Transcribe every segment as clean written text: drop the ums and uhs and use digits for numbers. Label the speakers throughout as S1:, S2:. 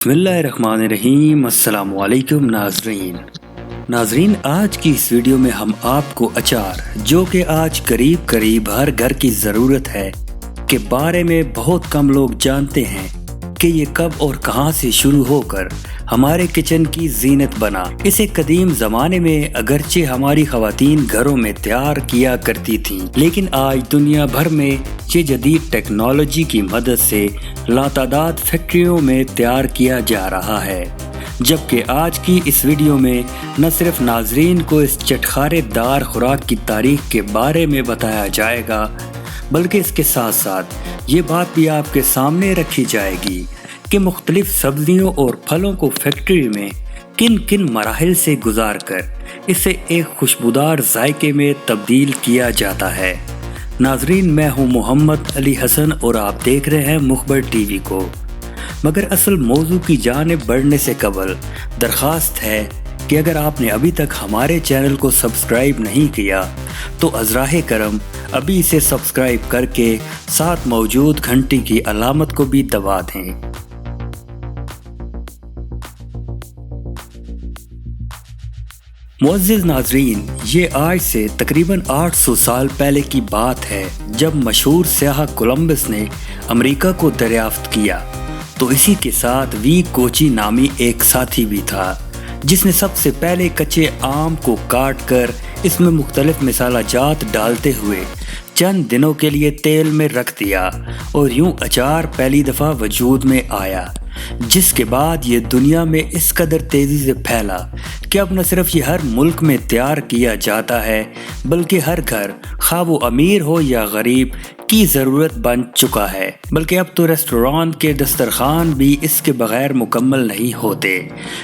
S1: बिस्मिल्लाहिर्रहमानिर्रहीम। अस्सलाम वालेकुम नाजरीन, आज की इस वीडियो में हम आपको अचार, जो कि आज करीब करीब हर घर की ज़रूरत है, के बारे में बहुत कम लोग जानते हैं कि ये कब और कहां से शुरू होकर हमारे किचन की जीनत बना। इसे कदीम ज़माने में अगरचे हमारी ख़वातीन घरों में तैयार किया करती थीं, लेकिन आज दुनिया भर में ये जदीद टेक्नोलॉजी की मदद से लातादाद फैक्ट्रियों में तैयार किया जा रहा है। जबकि आज की इस वीडियो में न सिर्फ नाजरीन को इस चटखारेदार खुराक की तारीख के बारे में बताया जाएगा, बल्कि इसके साथ साथ ये बात भी आपके सामने रखी जाएगी कि मुख्तलिफ सब्जियों और फलों को फैक्ट्री में किन किन मराहिल से गुजार कर इसे एक खुशबूदार जायके में तब्दील किया जाता है। नाजरीन, मैं हूँ मोहम्मद अली हसन और आप देख रहे हैं मुखबर टीवी को। मगर असल मौजू की जानिब बढ़ने से कबल दरख्वास्त है कि अगर आपने अभी तक हमारे चैनल को सब्सक्राइब नहीं किया तो अज़राहे करम अभी इसे सब्सक्राइब करके साथ मौजूद घंटी की अलामत को भी दबा दें। मुअज़्ज़िज़ नाज़रीन, ये आज से तकरीबन 800 साल पहले की बात है, जब मशहूर सियाह कोलंबस ने अमेरिका को दरियाफ्त किया। तो इसी के साथ वी कोची नामी एक साथी भी था, जिसने सबसे पहले कच्चे आम को काट कर इसमें मुख्तलिफ मसाला जात डालते हुए चंद दिनों के लिए तेल में रख दिया, और यूं अचार पहली दफ़ा वजूद में आया, जिसके बाद ये दुनिया में इस कदर तेज़ी से फैला कि अब न सिर्फ ये हर मुल्क में तैयार किया जाता है, बल्कि हर घर, खा वो अमीर हो या गरीब, की ज़रूरत बन चुका है। बल्कि अब तो रेस्टोरेंट के दस्तरखान भी इसके बगैर मुकम्मल नहीं होते।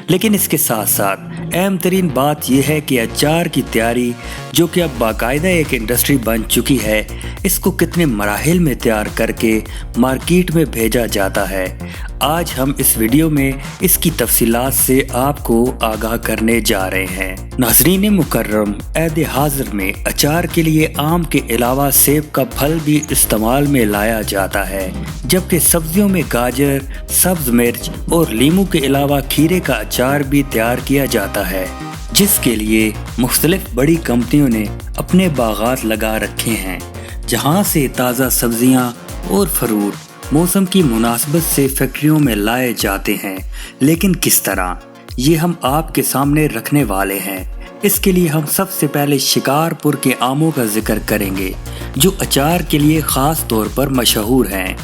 S1: लेकिन इसके साथ साथ अहम तरीन बात यह है कि अचार की तैयारी, जो कि अब बाकायदा एक इंडस्ट्री बन चुकी है, इसको कितने मराहिल में तैयार करके मार्केट में भेजा जाता है। आज हम इस वीडियो में इसकी तफसीलात से आपको आगाह करने जा रहे हैं। नाज़रीन मुकर्रम, ऐद हाज़िर में अचार के लिए आम के अलावा सेब का फल भी इस्तेमाल में लाया जाता है, जबकि सब्जियों में गाजर, सब्ज मिर्च और लीमू के अलावा खीरे का अचार भी तैयार किया जाता है, जिसके लिए मुख्तलिफ बड़ी कंपनियों ने अपने बागात लगा रखे हैं, जहां से ताज़ा सब्जियां और फ्रूट मौसम की मुनासबत से फैक्ट्रियों में लाए जाते हैं। लेकिन किस तरह, ये हम आपके सामने रखने वाले हैं। इसके लिए हम सबसे पहले शिकारपुर के आमों का जिक्र करेंगे, जो अचार के लिए ख़ास तौर पर मशहूर हैं।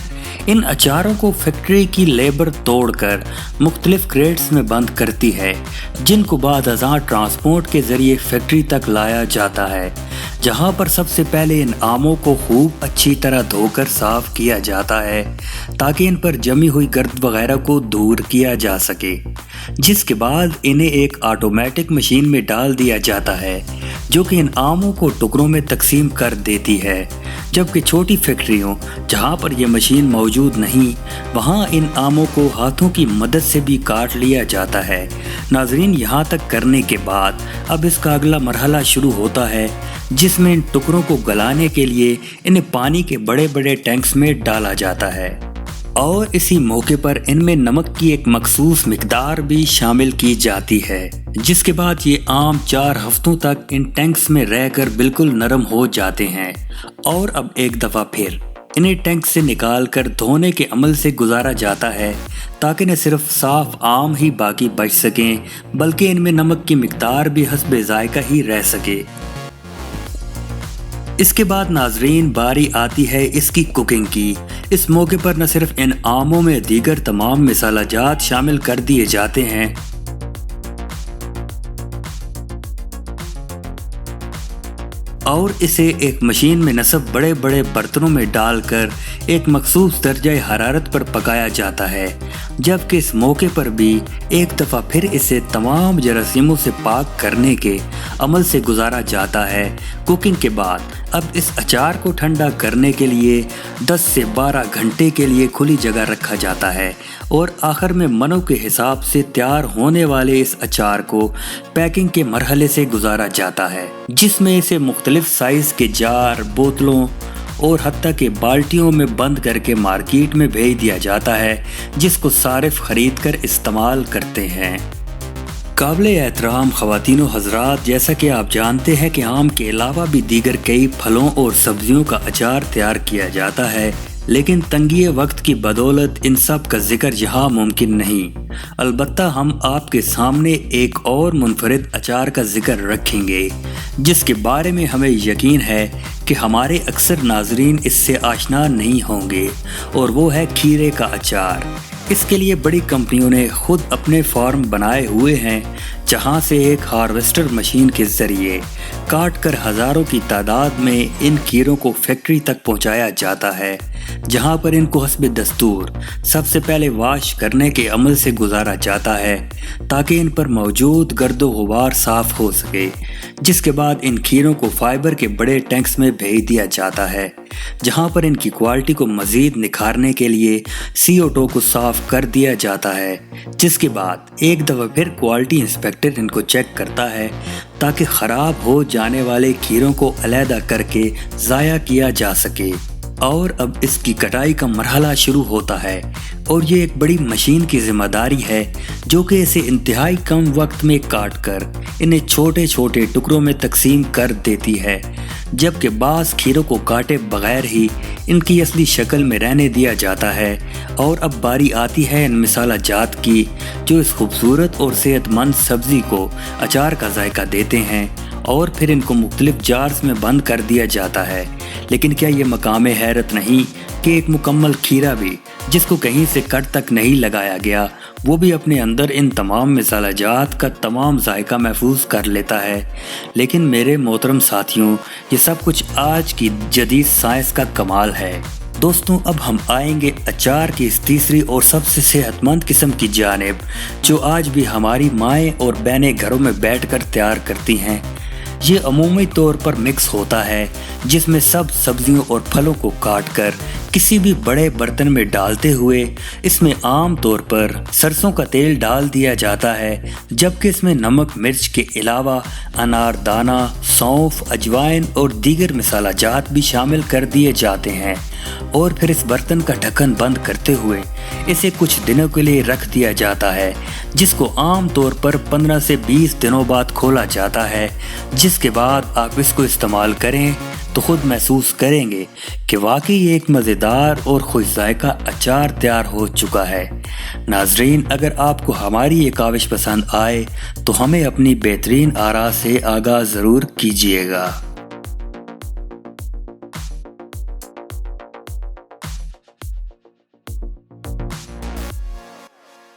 S1: इन अचारों को फैक्ट्री की लेबर तोड़कर मुख्तलिफ क्रेट्स में बंद करती है, जिनको बाद अज़ां ट्रांसपोर्ट के ज़रिए फैक्ट्री तक लाया जाता है, जहां पर सबसे पहले इन आमों को खूब अच्छी तरह धोकर साफ़ किया जाता है, ताकि इन पर जमी हुई गर्द वगैरह को दूर किया जा सके। जिसके बाद इन्हें एक ऑटोमेटिक मशीन में डाल दिया जाता है, जो कि इन आमों को टुकड़ों में तकसीम कर देती है। जबकि छोटी फैक्ट्रियों, जहां पर यह मशीन मौजूद नहीं, वहां इन आमों को हाथों की मदद से भी काट लिया जाता है। नाजरीन, यहां तक करने के बाद अब इसका अगला मरहला शुरू होता है, जिसमें इन टुकड़ों को गलाने के लिए इन्हें पानी के बड़े बड़े टैंक्स में डाला जाता है, और इसी मौके पर इनमें नमक की एक मखसूस मिकदार भी शामिल की जाती है। जिसके बाद ये आम 4 हफ्तों तक इन टैंक्स में रहकर बिल्कुल नरम हो जाते हैं, और अब एक दफ़ा फिर इन्हें टैंक से निकाल कर धोने के अमल से गुजारा जाता है, ताकि न सिर्फ साफ आम ही बाकी बच सकें, बल्कि इनमें नमक की मिकदार भी हस्बे जायका ही रह सके। इसके बाद नाजरीन, बारी आती है इसकी कुकिंग की। इस मौके पर न सिर्फ इन आमों में दीगर तमाम मसाला जात शामिल कर दिए जाते हैं, और इसे एक मशीन में नस्ब बड़े बड़े बर्तनों में डालकर एक मखसूस दर्जा हरारत पर पकाया जाता है। जबकि इस मौके पर भी एक दफ़ा फिर इसे तमाम जरासीमों से पाक करने के अमल से गुजारा जाता है। कुकिंग के बाद अब इस अचार को ठंडा करने के लिए 10 से 12 घंटे के लिए खुली जगह रखा जाता है, और आखिर में मनों के हिसाब से तैयार होने वाले इस अचार को पैकिंग के मरहले से गुजारा जाता है, जिसमें इसे मुख्तलिफ साइज़ के जार, बोतलों اور حتیٰ کہ بالٹیوں میں بند کر کے مارکیٹ میں بھیج دیا جاتا ہے، جس کو صارف خرید کر استعمال کرتے ہیں۔ قابل احترام خواتین و حضرات، جیسا کہ آپ جانتے ہیں کہ آم کے علاوہ بھی دیگر کئی پھلوں اور سبزیوں کا اچار تیار کیا جاتا ہے، لیکن تنگی وقت کی بدولت ان سب کا ذکر یہاں ممکن نہیں۔ البتہ ہم آپ کے سامنے ایک اور منفرد اچار کا ذکر رکھیں گے، جس کے بارے میں ہمیں یقین ہے کہ ہمارے اکثر ناظرین اس سے آشنا نہیں ہوں گے، اور وہ ہے کھیرے کا اچار۔ اس کے لیے بڑی کمپنیوں نے خود اپنے فارم بنائے ہوئے ہیں، جہاں سے ایک ہارویسٹر مشین کے ذریعے کاٹ کر ہزاروں کی تعداد میں ان کھیروں کو فیکٹری تک پہنچایا جاتا ہے، جہاں پر ان کو حسب دستور سب سے پہلے واش کرنے کے عمل سے گزارا جاتا ہے تاکہ ان پر موجود گرد و غبار صاف ہو سکے، جس کے بعد ان کھیروں کو فائبر کے بڑے ٹینکس میں بھیج دیا جاتا ہے، جہاں پر ان کی کوالٹی کو مزید نکھارنے کے لیے CO2 کو صاف کر دیا جاتا ہے، جس کے بعد ایک دفعہ پھر کوالٹی انسپیکٹر ان کو چیک کرتا ہے تاکہ خراب ہو جانے والے کھیروں کو علیحدہ کر کے ضائع کیا جا سکے۔ اور اب اس کی کٹائی کا مرحلہ شروع ہوتا ہے، اور یہ ایک بڑی مشین کی ذمہ داری ہے جو کہ اسے انتہائی کم وقت میں کاٹ کر انہیں چھوٹے چھوٹے ٹکڑوں میں تقسیم کر دیتی ہے، جبکہ بعض کھیروں کو کاٹے بغیر ہی ان کی اصلی شکل میں رہنے دیا جاتا ہے۔ اور اب باری آتی ہے ان مسالہ جات کی جو اس خوبصورت اور صحت مند سبزی کو اچار کا ذائقہ دیتے ہیں، اور پھر ان کو مختلف جارز میں بند کر دیا جاتا ہے۔ لیکن کیا یہ مقام حیرت نہیں کہ ایک مکمل کھیرا بھی جس کو کہیں سے کٹ تک نہیں لگایا گیا، وہ بھی اپنے اندر ان تمام مسالہ جات کا تمام ذائقہ محفوظ کر لیتا ہے۔ لیکن میرے محترم ساتھیوں، یہ سب کچھ آج کی جدید سائنس کا کمال ہے۔ دوستوں، اب ہم آئیں گے اچار کی اس تیسری اور سب سے صحت مند قسم کی جانب، جو آج بھی ہماری مائیں اور بہنیں گھروں میں بیٹھ کر تیار کرتی ہیں۔ یہ عمومی طور پر مکس ہوتا ہے، جس میں سب سبزیوں اور پھلوں کو کاٹ کر کسی بھی بڑے برتن میں ڈالتے ہوئے اس میں عام طور پر سرسوں کا تیل ڈال دیا جاتا ہے، جبکہ اس میں نمک مرچ کے علاوہ انار دانہ، سونف، اجوائن اور دیگر مسالہ جات بھی شامل کر دیے جاتے ہیں، اور پھر اس برتن کا ڈھکن بند کرتے ہوئے اسے کچھ دنوں کے لیے رکھ دیا جاتا ہے، جس کو عام طور پر 15 سے 20 دنوں بعد کھولا جاتا ہے، جس کے بعد آپ اس کو استعمال کریں تو خود محسوس کریں گے کہ واقعی ایک مزیدار اور خوش ذائقہ اچار تیار ہو چکا ہے۔ ناظرین، اگر آپ کو ہماری یہ کاوش پسند آئے تو ہمیں اپنی بہترین آراء سے آگاہ ضرور کیجیے گا۔